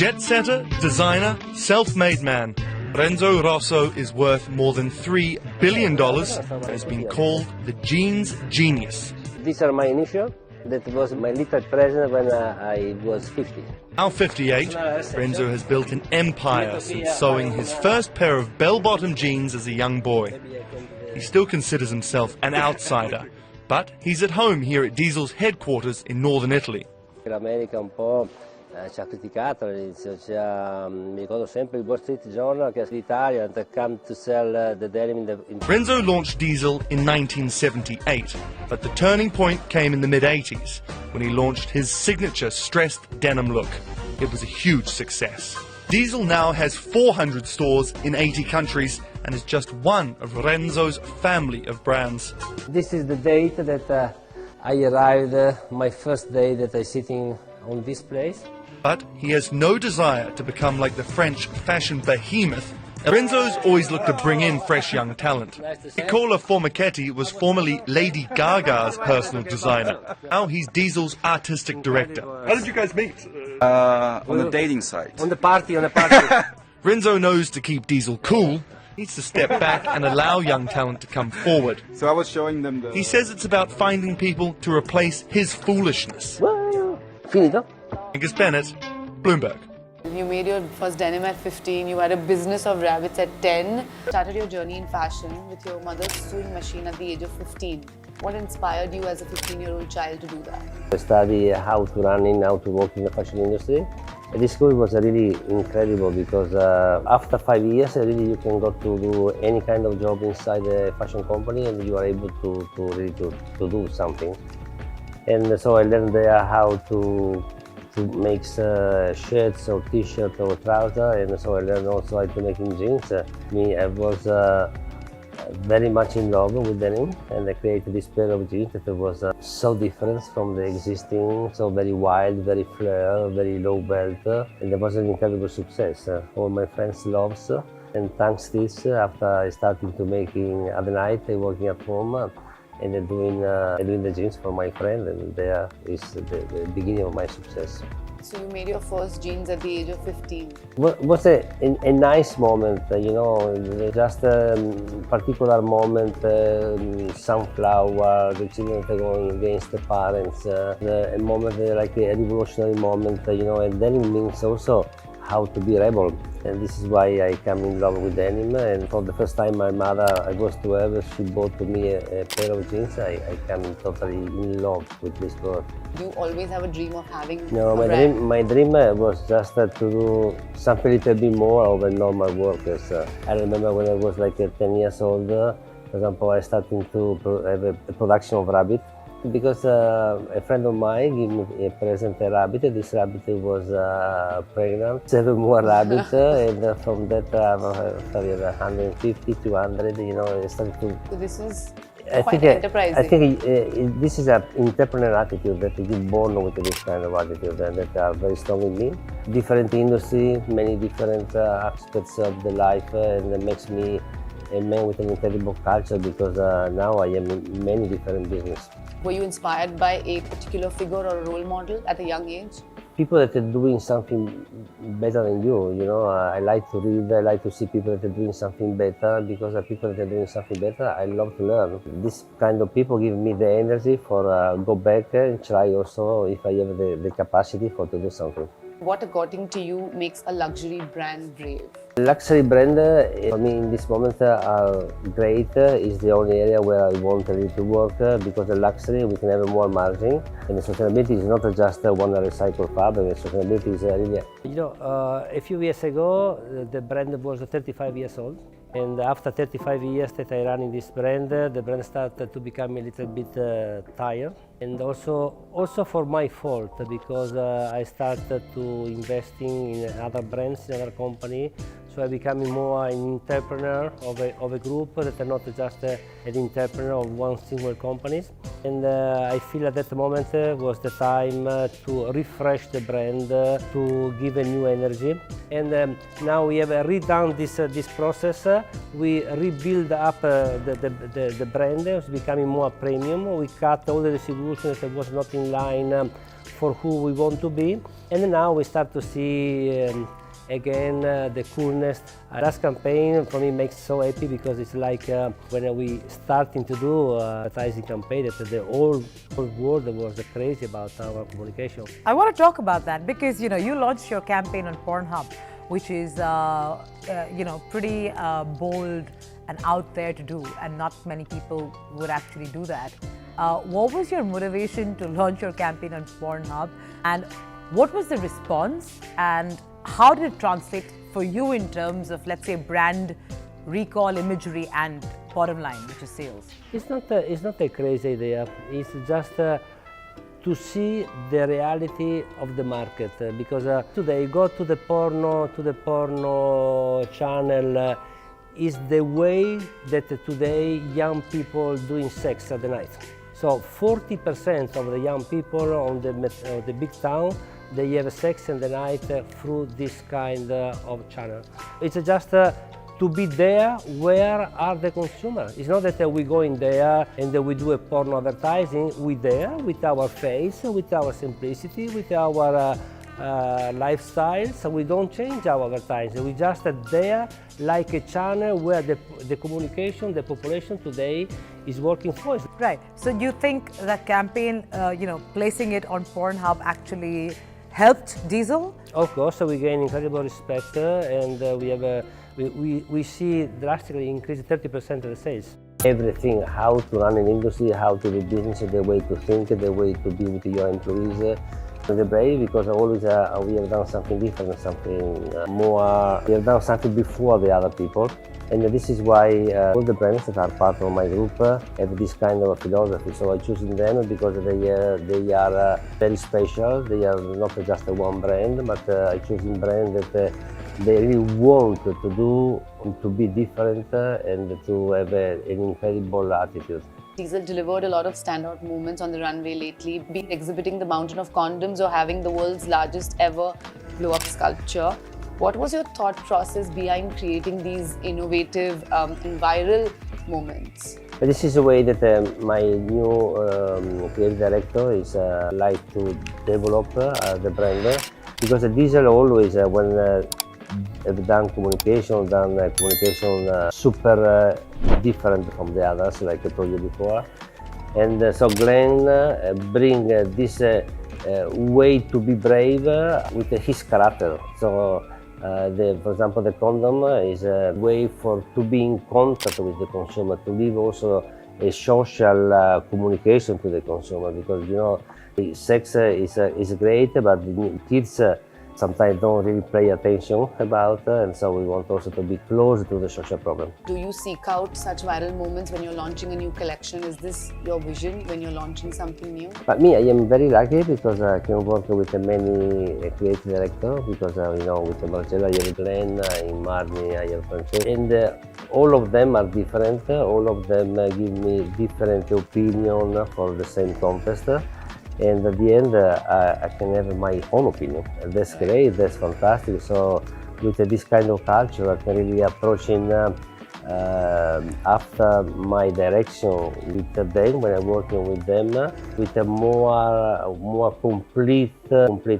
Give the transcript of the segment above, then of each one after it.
Jet-setter, designer, self-made man, Renzo Rosso is worth more than $3 billion and has been called the jeans genius. These are my initials. That was my little present when I was 50. Now 58, Renzo has built an empire since sewing his first pair of bell-bottom jeans as a young boy. He still considers himself an outsider, but he's at home here at Diesel's headquarters in northern Italy. L'America un po' ci ha criticato all'inizio, mi ricordo sempre il Wall Street Journal che l'Italia had come to sell the denim in Renzo launched Diesel in 1978, but the turning point came in the mid-80s when he launched his signature stressed denim look. It was a huge success. Diesel now has 400 stores in 80 countries and is just one of Renzo's family of brands. This is the date that I arrived, my first day that I'm sitting on this place. But he has no desire to become like the French fashion behemoth. Renzo's always looked to bring in fresh young talent. Nicola Formichetti was formerly Lady Gaga's personal designer. Now he's Diesel's artistic director. How did you guys meet? On the dating site. On the party. Renzo knows to keep Diesel cool, needs to step back and allow young talent to come forward. So I was showing them the... He says it's about finding people to replace his foolishness. Well, finito. Angus Bennett, Bloomberg. You made your first denim at 15, you had a business of rabbits at 10. Started your journey in fashion with your mother's sewing machine at the age of 15. What inspired you as a 15-year-old child to do that? I studied how to run how to work in the fashion industry. This school was really incredible because after 5 years, really you can go to do any kind of job inside a fashion company and you are able to really do something. And so I learned there how to make shirts or t-shirts or trousers, and so I learned also how to make jeans. I was very much in love with denim, and I created this pair of jeans that was so different from the existing, so very wild, very flare, very low belt, and it was an incredible success. All my friends loved, and thanks to this, after I started to making at the night, working at home, and then doing the jeans for my friend, and there is the beginning of my success. So you made your first jeans at the age of 15. It was a nice moment, just a particular moment, sunflower, the children going against the parents, a moment like a revolutionary moment, and denim means also how to be rebel. And this is why I come in love with denim. And for the first time my mother, I was 12, she bought to me a pair of jeans. I came totally in love with this product. You always have a dream of having No, my dream was just to do something a little bit more of a normal workers. I remember when I was like 10 years old, for example, I started to have a production of rabbit. Because a friend of mine gave me a present, a rabbit. This rabbit was pregnant, 7 more rabbits, and from that I started 150, 200, I started to... So this is quite enterprising. I think this is an entrepreneur attitude that you're born with this kind of attitude and that are very strong in me. Different industry, many different aspects of the life, and it makes me a man with an incredible culture because now I am in many different businesses. Were you inspired by a particular figure or a role model at a young age? People that are doing something better than you, I like to read, I like to see people that are doing something better because the people that are doing something better, I love to learn. This kind of people give me the energy for go back and try also if I have the capacity to do something. What, according to you, makes a luxury brand brave? Luxury brand, for me in this moment, are great. Is the only area where I want really to work because the luxury we can have more margin, and the sustainability is not just one recycled fabric. The sustainability is really. A few years ago, the brand was 35 years old. And after 35 years that I run in this brand, the brand started to become a little bit tired. And also for my fault, because I started to investing in other brands, in other company. So I becoming more an entrepreneur of a group that are not just an entrepreneur of one single company. And I feel at that moment was the time to refresh the brand, to give a new energy. And now we have redone this process. We rebuild up the brand. It's becoming more premium. We cut all the distribution that was not in line for who we want to be. And now we start to see again the coolness. Last campaign for me makes so happy because it's like when we starting to do advertising campaign that the whole world was crazy about our communication. I want to talk about that because you launched your campaign on Pornhub, which is pretty bold and out there to do, and not many people would actually do that. What was your motivation to launch your campaign on Pornhub, and what was the response, and how did it translate for you in terms of, let's say, brand recall, imagery, and bottom line, which is sales? It's not a crazy idea. It's just to see the reality of the market, because today go to the porno channel is the way that today young people doing sex at the night. So 40% of the young people on the big town, they have sex in the night through this kind of channel. It's just to be there where are the consumers. It's not that we go in there and we do a porno advertising. We're there with our face, with our simplicity, with our lifestyle. So we don't change our advertising. We just there like a channel where the communication, the population today is working for us. Right. So do you think that campaign, placing it on Pornhub actually helped Diesel? Of course, we gain incredible respect, and we see drastically increase 30% of the sales. Everything, how to run an industry, how to do business, the way to think, the way to be with your employees. The brave, because always we have done something different, something more. We have done something before the other people, and this is why all the brands that are part of my group have this kind of philosophy. So I choose them because they are very special. They are not just one brand, but I choose a brand that they really want to be different and to have an incredible attitude. Diesel delivered a lot of standout moments on the runway lately, be it exhibiting the mountain of condoms or having the world's largest ever blow-up sculpture. What was your thought process behind creating these innovative and viral moments? This is the way that my new creative director is like to develop the brand, because Diesel always when have done communication super different from the others, like I told you before. And so Glenn bring this way to be brave with his character. So for example, the condom is a way to be in contact with the consumer, to give also a social communication to the consumer, because sex is great, but kids sometimes don't really pay attention about, and so we want also to be close to the social problem. Do you seek out such viral moments when you're launching a new collection? Is this your vision when you're launching something new? But me, I am very lucky because I can work with many creative directors, because with Marcella I have Glenn, in Marni I have Francesco, and all of them are different. All of them give me different opinion for the same contest. And at the end, I can have my own opinion. And that's great, that's fantastic. So with this kind of culture, I can really approach after my direction with them, when I'm working with them, with a more complete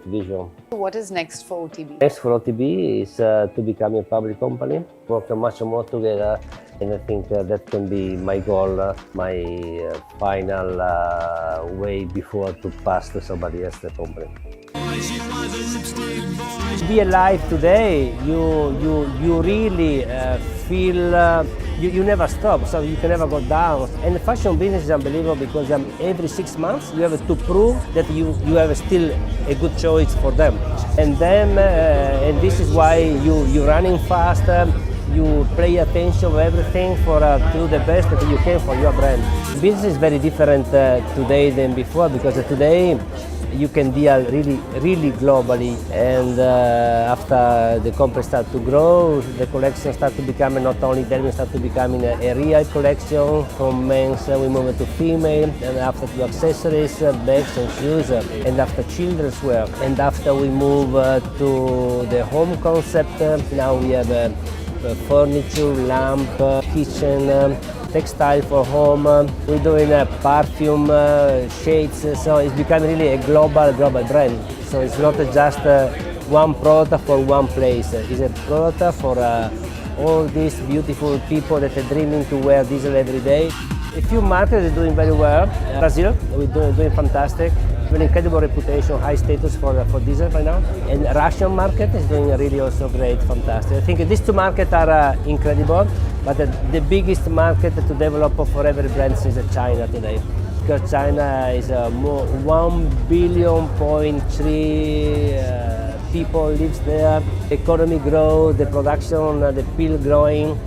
vision. What is next for OTB? Next for OTB is to become a public company, work much more together, and I think that can be my goal, my final way before to pass to somebody else the company. To be alive today, you really feel you never stop, so you can never go down. And the fashion business is unbelievable because every 6 months you have to prove that you have still a good choice for them. And then, and this is why you're running faster. You pay attention to everything to do the best that you can for your brand. Business is very different today than before, because today you can deal really globally, and after the company start to grow, the collection start to become not only denim, start to becoming a real collection. From men's we move to female, and after to accessories, bags and shoes, and after children's wear, and after we move to the home concept. Now we have furniture, lamp, kitchen, textile for home. We're doing perfume, shades, so it's become really a global brand. So it's not just one product for one place. It's a product for all these beautiful people that are dreaming to wear diesel every day. A few markets are doing very well. Brazil, we're doing fantastic. We have an incredible reputation, high status for diesel right now. And Russian market is doing really also great, fantastic. I think these two markets are incredible, but the biggest market to develop for every brand is China today. Because China is more 1.3 billion people lives there. The economy grows, the production, the pill growing,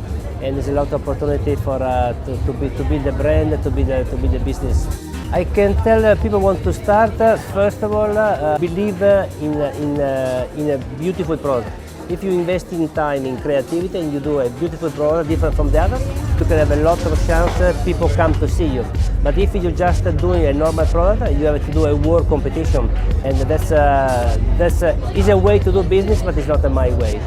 and there's a lot of opportunity for to build the brand, to build the business. I can tell people want to start. First of all, believe in a beautiful product. If you invest in time, in creativity, and you do a beautiful product different from the others, you can have a lot of chance people come to see you. But if you're just doing a normal product, you have to do a world competition, and that's is a way to do business, but it's not my way.